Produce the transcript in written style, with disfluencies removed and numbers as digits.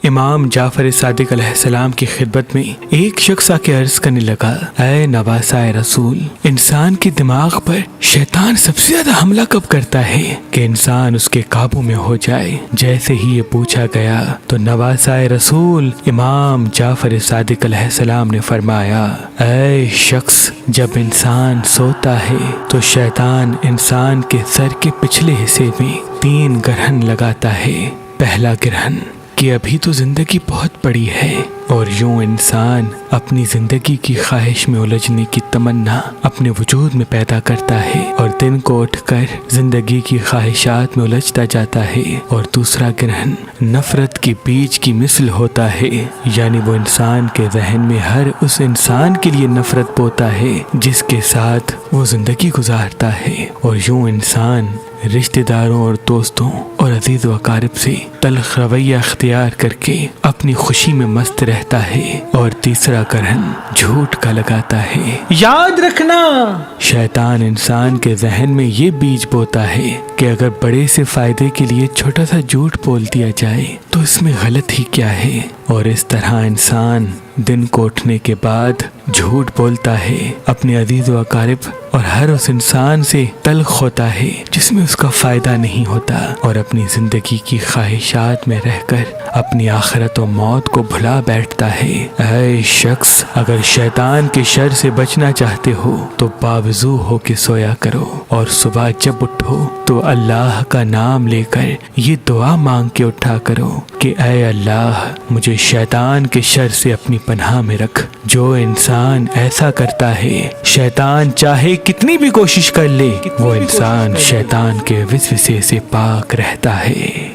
امام جعفر صادق علیہ السلام کی خدمت میں ایک شخص آ کے عرض کرنے لگا، اے نواسائے رسول، انسان کے دماغ پر شیطان سب سے زیادہ حملہ کب کرتا ہے کہ انسان اس کے قابو میں ہو جائے؟ جیسے ہی یہ پوچھا گیا تو نواسائے رسول امام جعفر صادق علیہ السلام نے فرمایا، اے شخص، جب انسان سوتا ہے تو شیطان انسان کے سر کے پچھلے حصے میں 3 گرہن لگاتا ہے۔ پہلا گرہن کہ ابھی تو زندگی بہت بڑی ہے، اور یوں انسان اپنی زندگی کی خواہش میں الجھنے کی تمنا اپنے وجود میں پیدا کرتا ہے اور دن کو اٹھ کر زندگی کی خواہشات میں الجھتا جاتا ہے۔ اور دوسرا گرہن نفرت کی بیج کی مثل ہوتا ہے، یعنی وہ انسان کے ذہن میں ہر اس انسان کے لیے نفرت بوتا ہے جس کے ساتھ وہ زندگی گزارتا ہے، اور یوں انسان رشتہ داروں اور دوستوں اور عزیز و اقارب سے تلخ رویہ اختیار کر کے اپنی خوشی میں مست رہتا ہے۔ اور تیسرا گرہن جھوٹ کا لگاتا ہے۔ یاد رکھنا، شیطان انسان کے ذہن میں یہ بیج بوتا ہے کہ اگر بڑے سے فائدے کے لیے چھوٹا سا جھوٹ بول دیا جائے تو اس میں غلط ہی کیا ہے، اور اس طرح انسان دن کو اٹھنے کے بعد جھوٹ بولتا ہے، اپنے عزیز و اقارب اور ہر اس انسان سے تلخ ہوتا ہے جس میں اس کا فائدہ نہیں ہوتا، اور اپنی زندگی کی خواہشات میں رہ کر اپنی آخرت و موت کو بھلا بیٹھتا ہے۔ اے شخص، اگر شیطان کے شر سے بچنا چاہتے ہو تو باوضو ہو کے سویا کرو، اور صبح جب اٹھو تو اللہ کا نام لے کر یہ دعا مانگ کے اٹھا کرو کہ اے اللہ، مجھے شیطان کے شر سے اپنی پناہ میں رکھ۔ جو انسان ایسا کرتا ہے، شیطان چاہے کتنی بھی کوشش کر لے، وہ انسان شیطان کے وسوسے سے پاک رہتا ہے۔